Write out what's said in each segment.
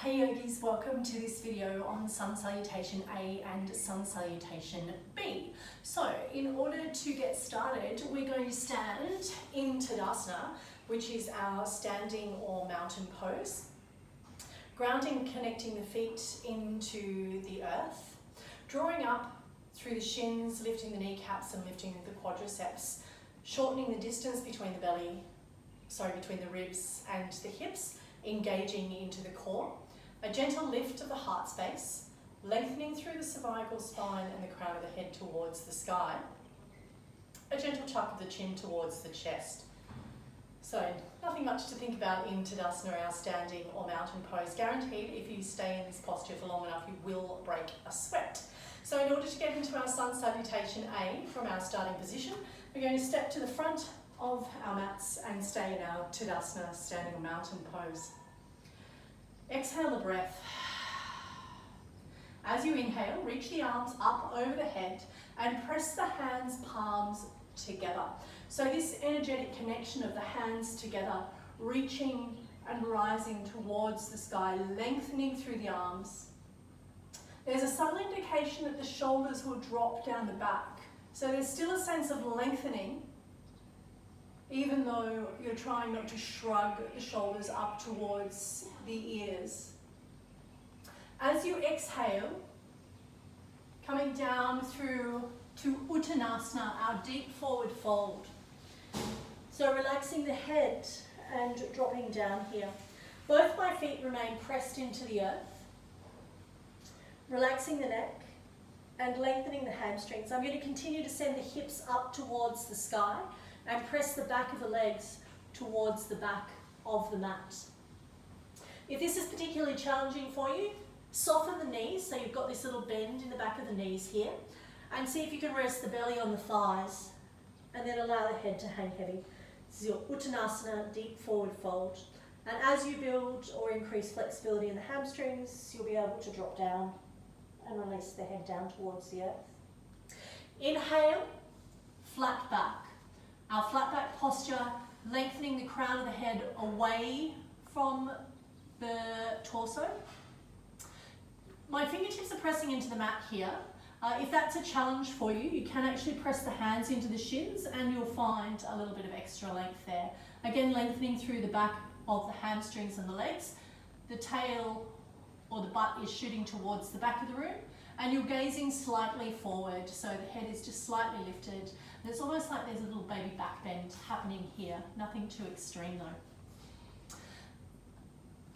Hey yogis, welcome to this video on Sun Salutation A and Sun Salutation B. So in order to get started, we're going to stand in Tadasana, which is our standing or mountain pose. Grounding, connecting the feet into the earth. Drawing up through the shins, lifting the kneecaps and lifting the quadriceps. Shortening the distance between between the ribs and the hips. Engaging into the core, a gentle lift of the heart space, lengthening through the cervical spine and the crown of the head towards the sky, a gentle tuck of the chin towards the chest. So nothing much to think about in Tadasana, our standing or mountain pose. Guaranteed if you stay in this posture for long enough you will break a sweat. So in order to get into our Sun Salutation A from our starting position, we're going to step to the front of our mats and stay in our Tadasana, standing or mountain pose. Exhale the breath. As you inhale, reach the arms up over the head and press the hands, palms together. So this energetic connection of the hands together, reaching and rising towards the sky, lengthening through the arms. There's a subtle indication that the shoulders will drop down the back. So there's still a sense of lengthening, even though you're trying not to shrug the shoulders up towards the ears. As you exhale, coming down through to Uttanasana, our deep forward fold. So relaxing the head and dropping down here. Both my feet remain pressed into the earth. Relaxing the neck and lengthening the hamstrings. I'm going to continue to send the hips up towards the sky and press the back of the legs towards the back of the mat. If this is particularly challenging for you, soften the knees, so you've got this little bend in the back of the knees here, and see if you can rest the belly on the thighs, and then allow the head to hang heavy. This is your Uttanasana, deep forward fold. And as you build or increase flexibility in the hamstrings, you'll be able to drop down and release the head down towards the earth. Inhale, flat back. Our flat back posture, lengthening the crown of the head away from the torso. My fingertips are pressing into the mat here. If that's a challenge for you, you can actually press the hands into the shins and you'll find a little bit of extra length there. Again, lengthening through the back of the hamstrings and the legs. The tail or the butt is shooting towards the back of the room, and you're gazing slightly forward, so the head is just slightly lifted. And it's almost like there's a little baby back bend happening here, nothing too extreme though.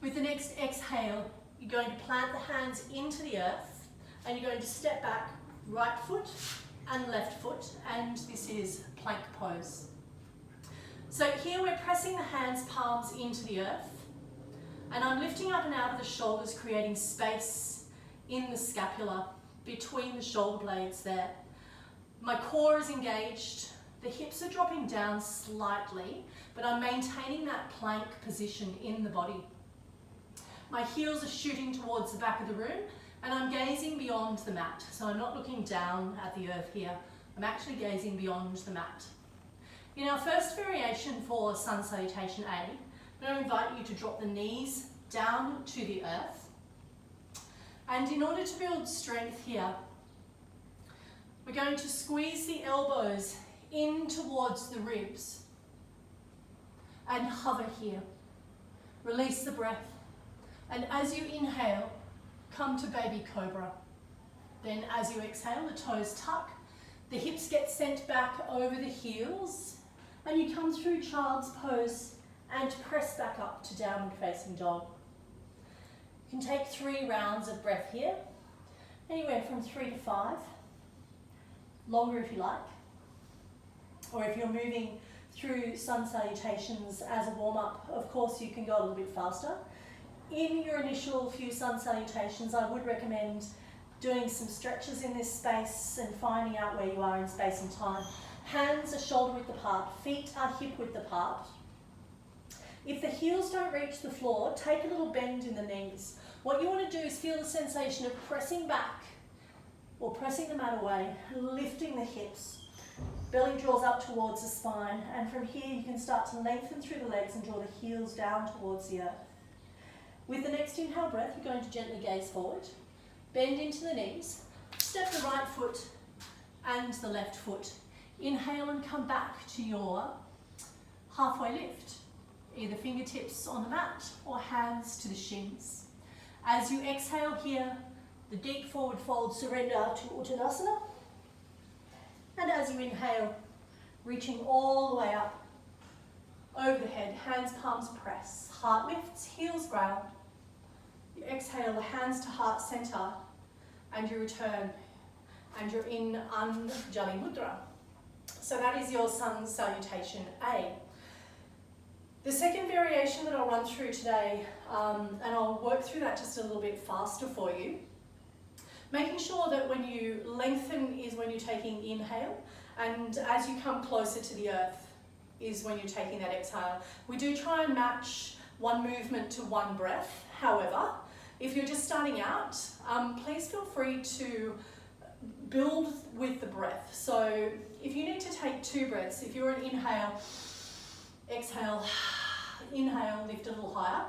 With the next exhale, you're going to plant the hands into the earth, and you're going to step back, right foot and left foot, and this is plank pose. So here we're pressing the hands, palms into the earth, and I'm lifting up and out of the shoulders, creating space in the scapula between the shoulder blades there. My core is engaged, the hips are dropping down slightly, but I'm maintaining that plank position in the body. My heels are shooting towards the back of the room, and I'm gazing beyond the mat. So I'm not looking down at the earth here, I'm actually gazing beyond the mat. In our first variation for Sun Salutation A, I'm going to invite you to drop the knees down to the earth. And in order to build strength here, we're going to squeeze the elbows in towards the ribs and hover here. Release the breath. And as you inhale, come to baby cobra. Then as you exhale, the toes tuck, the hips get sent back over the heels, and you come through child's pose and press back up to downward facing dog. You can take 3 rounds of breath here, anywhere from 3 to 5, longer if you like, or if you're moving through sun salutations as a warm-up, of course you can go a little bit faster. In your initial few sun salutations, I would recommend doing some stretches in this space and finding out where you are in space and time. Hands are shoulder width apart, feet are hip width apart. If the heels don't reach the floor, take a little bend in the knees. What you want to do is feel the sensation of pressing back or pressing the mat away, lifting the hips. Belly draws up towards the spine, and from here you can start to lengthen through the legs and draw the heels down towards the earth. With the next inhale breath, you're going to gently gaze forward, bend into the knees, step the right foot and the left foot. Inhale and come back to your halfway lift, either fingertips on the mat or hands to the shins. As you exhale here, the deep forward fold, surrender to Uttanasana. And as you inhale, reaching all the way up, over the head, hands, palms press, heart lifts, heels ground. You exhale, hands to heart center, and you return, and you're in Anjali Mudra. So that is your sun salutation A. The second variation that I'll run through today, and I'll work through that just a little bit faster for you. Making sure that when you lengthen is when you're taking inhale, and as you come closer to the earth is when you're taking that exhale. We do try and match one movement to one breath. However, if you're just starting out, please feel free to build with the breath. So if you need to take 2 breaths, if you're an inhale, exhale, inhale, lift a little higher,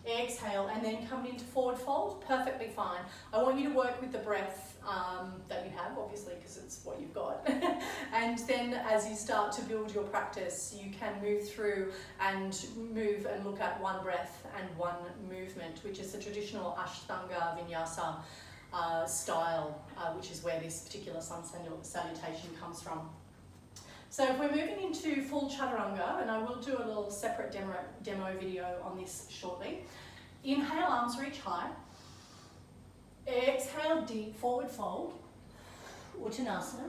exhale, and then come into forward fold, perfectly fine. I want you to work with the breath that you have, obviously, because it's what you've got. And then as you start to build your practice, you can move through and move and look at one breath and one movement, which is the traditional Ashtanga Vinyasa style, which is where this particular sun salutation comes from. So if we're moving into full Chaturanga, and I will do a little separate demo video on this shortly. Inhale, arms reach high. Exhale, deep forward fold, Uttanasana.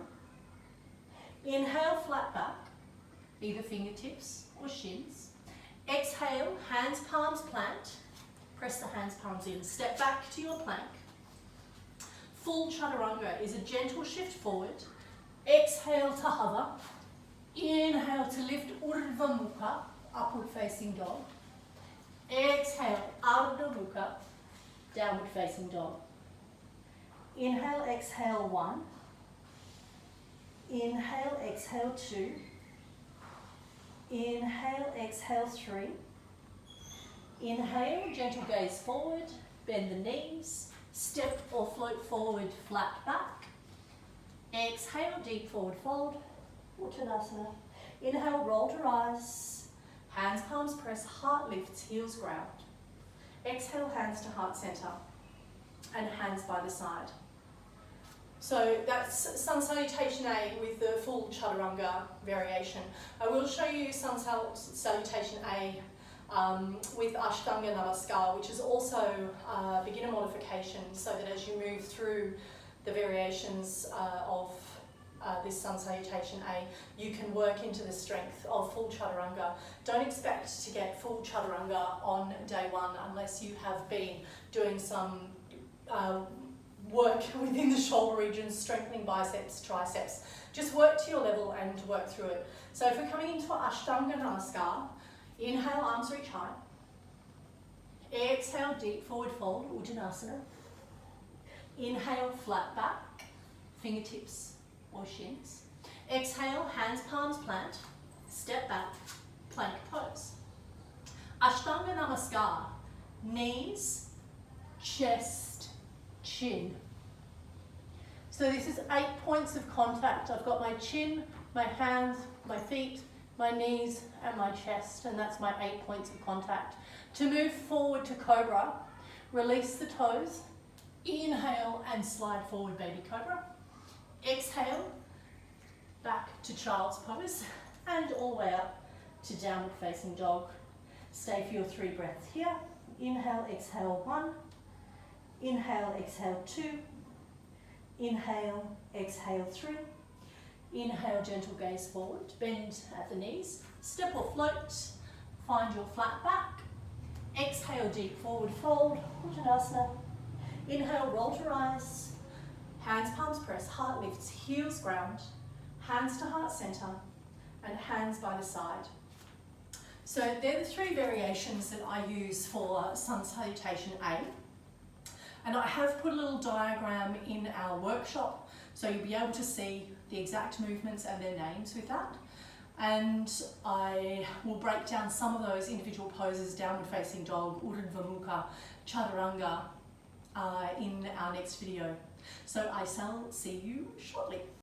Inhale, flat back, either fingertips or shins. Exhale, hands, palms plant. Press the hands, palms in. Step back to your plank. Full Chaturanga is a gentle shift forward. Exhale to hover. Inhale to lift Urdhva Mukha, upward facing dog. Exhale, Ardha Mukha, downward facing dog. Inhale, exhale 1. Inhale, exhale 2. Inhale, exhale 3. Inhale, gentle gaze forward, bend the knees, step or float forward, flat back. Exhale, deep forward fold, Uttanasana. Inhale, roll to rise, hands, palms press, heart lifts, heels ground. Exhale, hands to heart center, and hands by the side. So that's sun salutation A with the full Chaturanga variation. I will show you sun salutation A with Ashtanga Namaskar, which is also beginner modification, so that as you move through the variations of this sun salutation A, you can work into the strength of full Chaturanga. Don't expect to get full Chaturanga on day 1 unless you have been doing some work within the shoulder regions, strengthening biceps, triceps. Just work to your level and work through it. So if we're coming into Ashtanga Namaskar, inhale, arms reach high. Exhale, deep forward fold, Uttanasana. Inhale, flat back, fingertips or shins. Exhale, hands, palms plant, step back, plank pose. Ashtanga Namaskar, knees, chest, chin. So this is 8 points of contact. I've got my chin, my hands, my feet, my knees, and my chest, and that's my 8 points of contact. To move forward to Cobra, release the toes, inhale and slide forward, baby cobra. Exhale, back to child's pose, and all the way up to downward facing dog. Stay for your 3 breaths here. Inhale, exhale 1. Inhale, exhale 2. Inhale, exhale 3. Inhale, gentle gaze forward, bend at the knees, step or float, find your flat back. Exhale, deep forward fold, Uttanasana. Inhale, roll to rise, hands, palms press, heart lifts, heels ground, hands to heart center, and hands by the side. So they're the 3 variations that I use for sun salutation A. And I have put a little diagram in our workshop, so you'll be able to see the exact movements and their names with that. And I will break down some of those individual poses, downward facing dog, Urdhva Mukha, Chaturanga, in our next video. So I shall see you shortly.